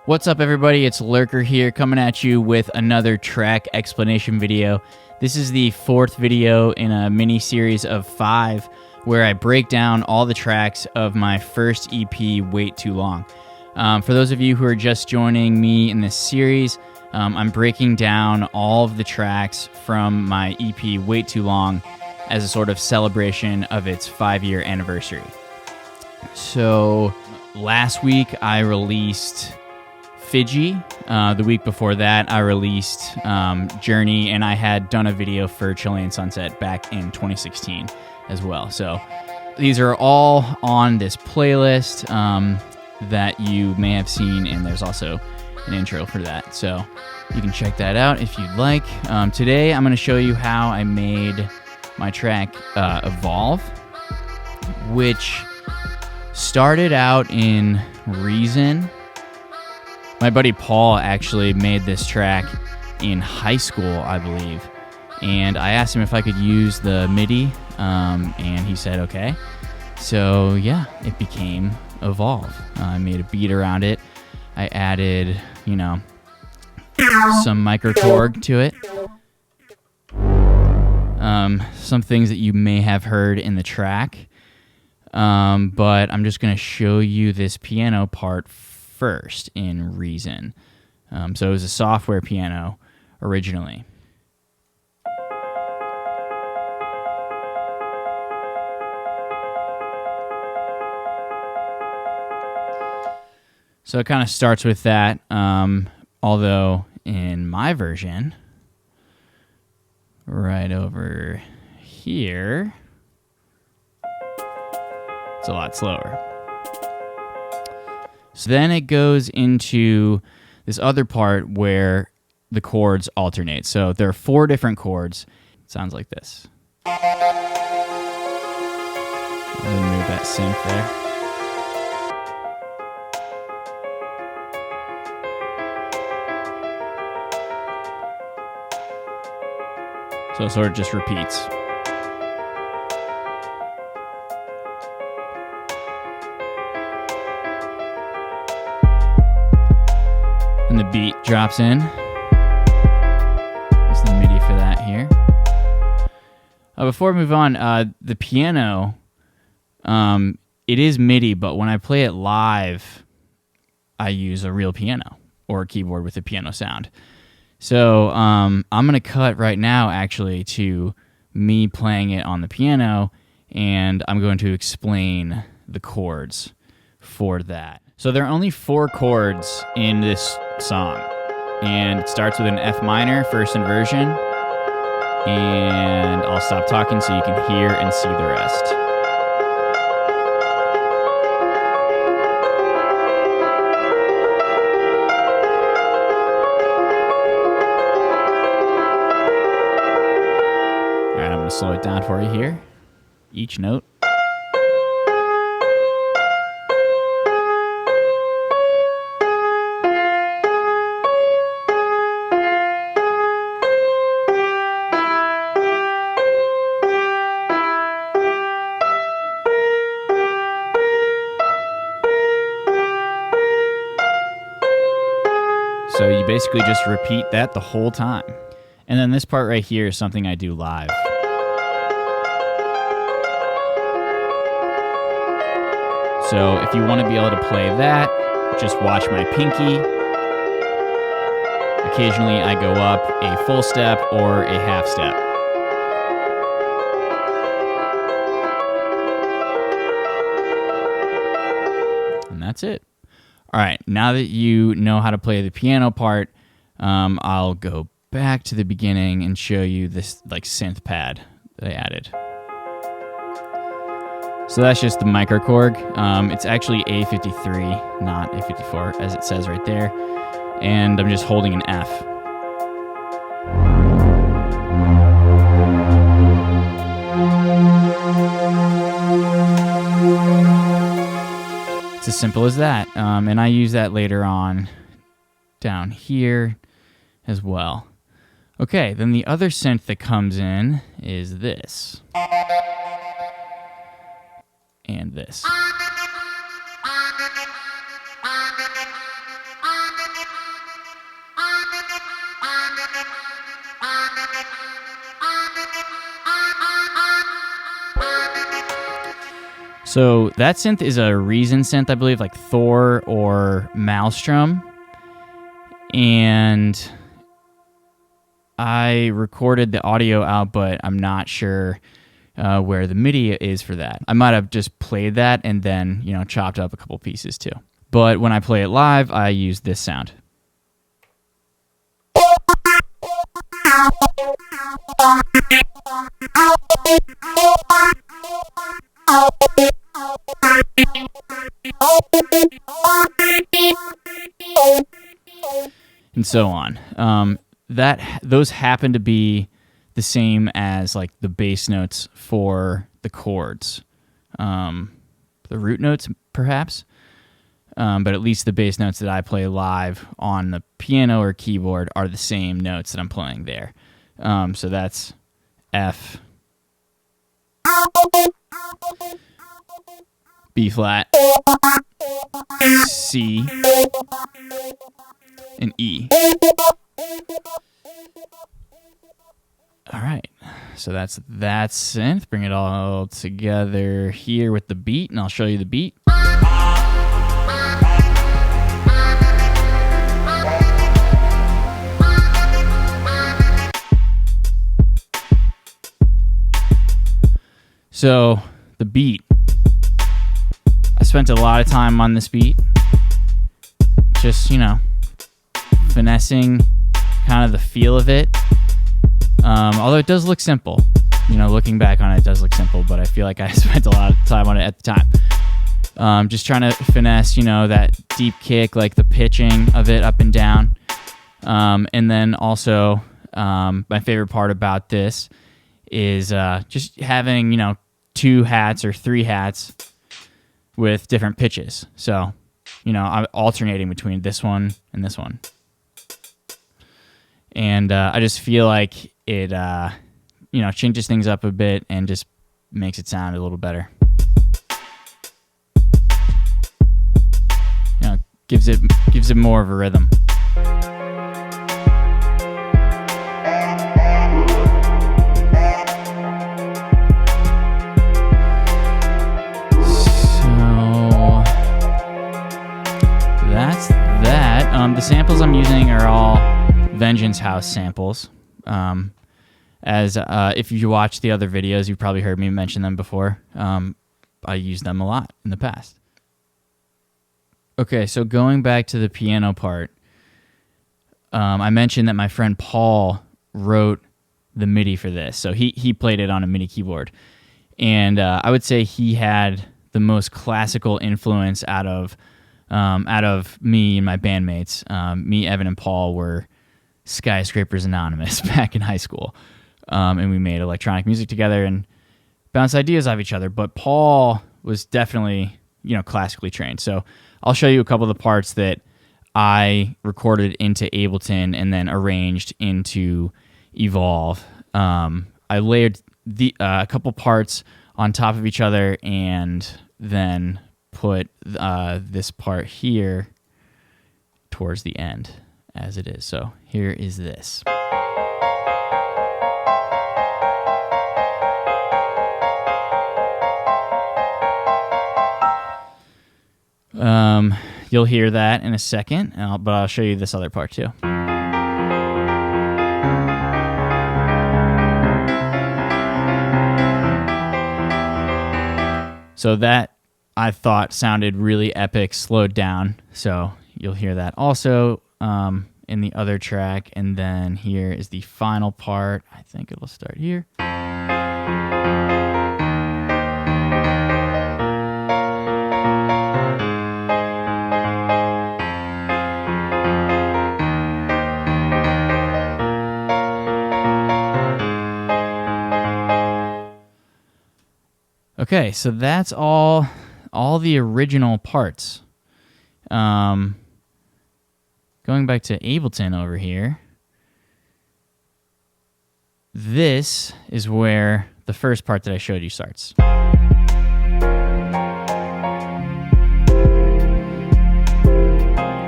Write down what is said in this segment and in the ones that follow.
What's up, everybody? It's Lurker here, coming at you with another track explanation video. This is the fourth video in a mini-series of 5 where I break down all the tracks of my first EP, Wait Too Long. For those of you who are just joining me in this series, I'm breaking down all of the tracks from my EP, Wait Too Long, as a sort of celebration of its 5-year anniversary. So last week I released Fiji. The week before that, I released Journey, and I had done a video for Chilean Sunset back in 2016 as well. So these are all on this playlist that you may have seen, and there's also an intro for that. So you can check that out if you'd like. Today, I'm going to show you how I made my track Evolve, which started out in Reason. My buddy Paul actually made this track in high school, I believe, and I asked him if I could use the MIDI, and he said okay. So yeah, it became Evolve. I made a beat around it. I added, some microKORG to it. Some things that you may have heard in the track, but I'm just going to show you this piano part first in Reason. So it was a software piano originally. So it kind of starts with that, although in my version, right over here, it's a lot slower. So then it goes into this other part where the chords alternate. So there are 4 different chords. It sounds like this. I'll remove that synth there. So it sort of just repeats. And the beat drops in. There's the MIDI for that here. Before we move on, the piano, it is MIDI, but when I play it live, I use a real piano or a keyboard with a piano sound. So I'm going to cut right now, actually, to me playing it on the piano, and I'm going to explain the chords for that. So there are only 4 chords in this song, and it starts with an F minor, first inversion, and I'll stop talking so you can hear and see the rest. Alright, I'm going to slow it down for you here. Each note. So you basically just repeat that the whole time. And then this part right here is something I do live. So if you want to be able to play that, just watch my pinky. Occasionally I go up a full step or a half step. And that's it. All right, now that you know how to play the piano part, I'll go back to the beginning and show you this synth pad that I added. So that's just the microKORG. It's actually A53, not A54, as it says right there. And I'm just holding an F. It's as simple as that, and I use that later on down here as well. Okay, then the other synth that comes in is this. And this. So that synth is a Reason synth, I believe, like Thor or Maelstrom. And I recorded the audio out, but I'm not sure where the MIDI is for that. I might have just played that and then, you know, chopped up a couple pieces too. But when I play it live, I use this sound. And so on. Those happen to be the same as like the bass notes for the chords, the root notes perhaps, but at least the bass notes that I play live on the piano or keyboard are the same notes that I'm playing there. So that's F, B flat, C, and E. All right, so that's that synth. Bring it all together here with the beat, and I'll show you the beat. So the beat, I spent a lot of time on this beat, just, you know, finessing kind of the feel of it. Although it does look simple, you know, looking back on it, it does look simple, but I feel like I spent a lot of time on it at the time. Just trying to finesse, you know, that deep kick, like the pitching of it up and down. And then also, my favorite part about this is just having, you know, 2 hats or 3 hats with different pitches. So, you know, I'm alternating between this one and this one. And I just feel like it, you know, changes things up a bit and just makes it sound a little better. You know, gives it more of a rhythm. That's that. The samples I'm using are all Vengeance House samples. As if you watch the other videos, you've probably heard me mention them before. I used them a lot in the past. Okay, so going back to the piano part, I mentioned that my friend Paul wrote the MIDI for this. So he played it on a MIDI keyboard. And I would say he had the most classical influence out of me and my bandmates. Me, Evan, and Paul were Skyscrapers Anonymous back in high school. And we made electronic music together and bounced ideas off each other. But Paul was definitely, you know, classically trained. So I'll show you a couple of the parts that I recorded into Ableton and then arranged into Evolve. I layered a couple parts on top of each other and then put this part here towards the end as it is. So here is this. You'll hear that in a second, but I'll show you this other part too. So that I thought sounded really epic, slowed down. So you'll hear that also in the other track. And then here is the final part. I think it'll start here. Okay, so that's all the original parts. Going back to Ableton over here, this is where the first part that I showed you starts.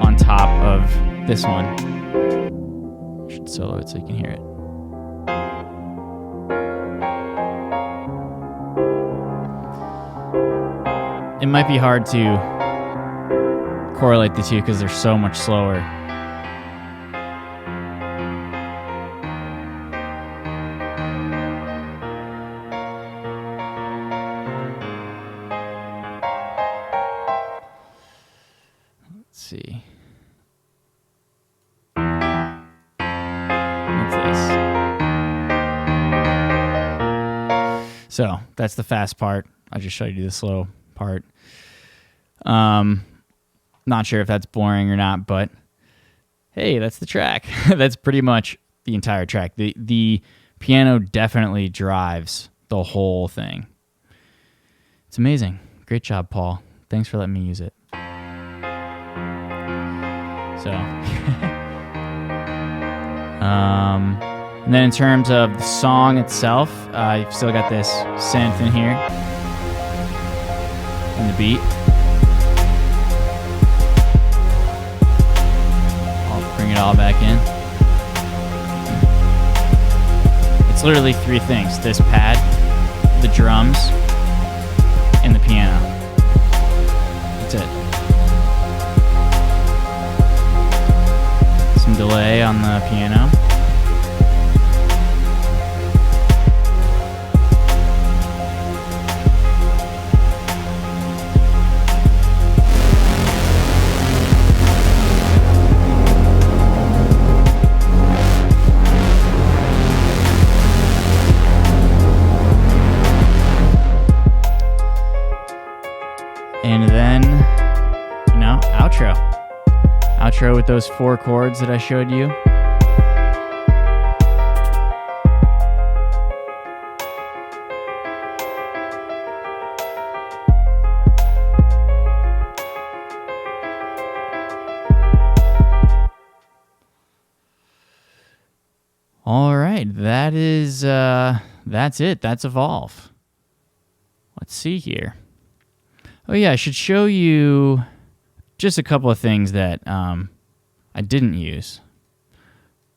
On top of this one. I should solo it so you can hear it. it might be hard to correlate the two because they're so much slower. Let's see. What's this? So that's the fast part. I just showed you the slow part. Not sure if that's boring or not, but hey, that's the track. That's pretty much the entire track. The piano definitely drives the whole thing. It's amazing. Great job, Paul. Thanks for letting me use it. So, and then in terms of the song itself, you've still got this synth in here and the beat. I'll bring it all back in. It's literally three things: this pad, the drums, and the piano. That's it. Some delay on the piano. And then, you know, outro. Outro with those 4 chords that I showed you. All right, that's it. That's Evolve. Let's see here. Oh yeah, I should show you just a couple of things that I didn't use.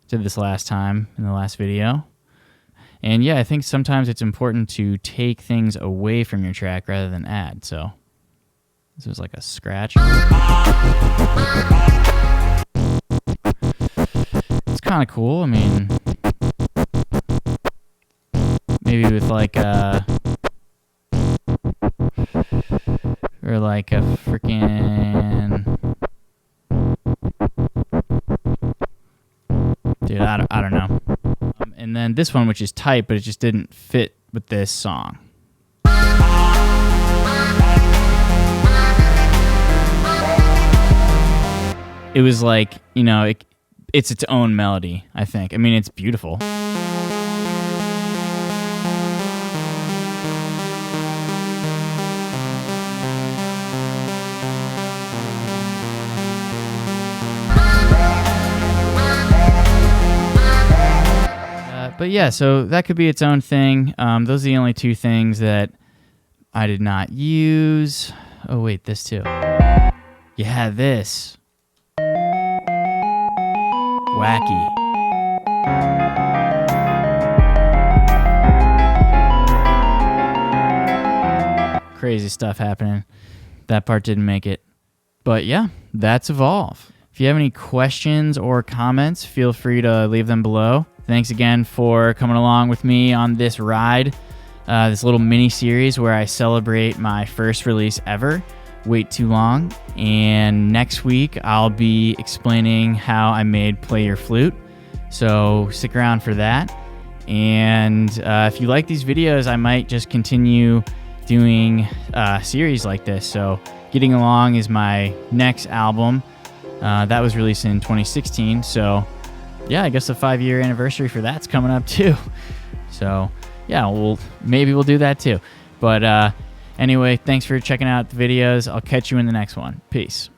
Did this last time in the last video. And yeah, I think sometimes it's important to take things away from your track rather than add. So this was like a scratch. It's kind of cool. I mean, maybe with like a... or like a freaking... Dude, I don't know. And then this one, which is tight, but it just didn't fit with this song. It was like, you know, it's its own melody, I think. I mean, it's beautiful. But yeah, so that could be its own thing. Those are the only 2 things that I did not use. Oh wait, this too. Yeah, this. Wacky. Crazy stuff happening. That part didn't make it. But yeah, that's Evolve. If you have any questions or comments, feel free to leave them below. Thanks again for coming along with me on this ride, this little mini series where I celebrate my first release ever, Wait Too Long. And next week, I'll be explaining how I made Play Your Flute. So stick around for that. And if you like these videos, I might just continue doing a series like this. So Getting Along is my next album. That was released in 2016. So yeah, I guess the 5-year anniversary for that's coming up too. So yeah, maybe we'll do that too. But anyway, thanks for checking out the videos. I'll catch you in the next one. Peace.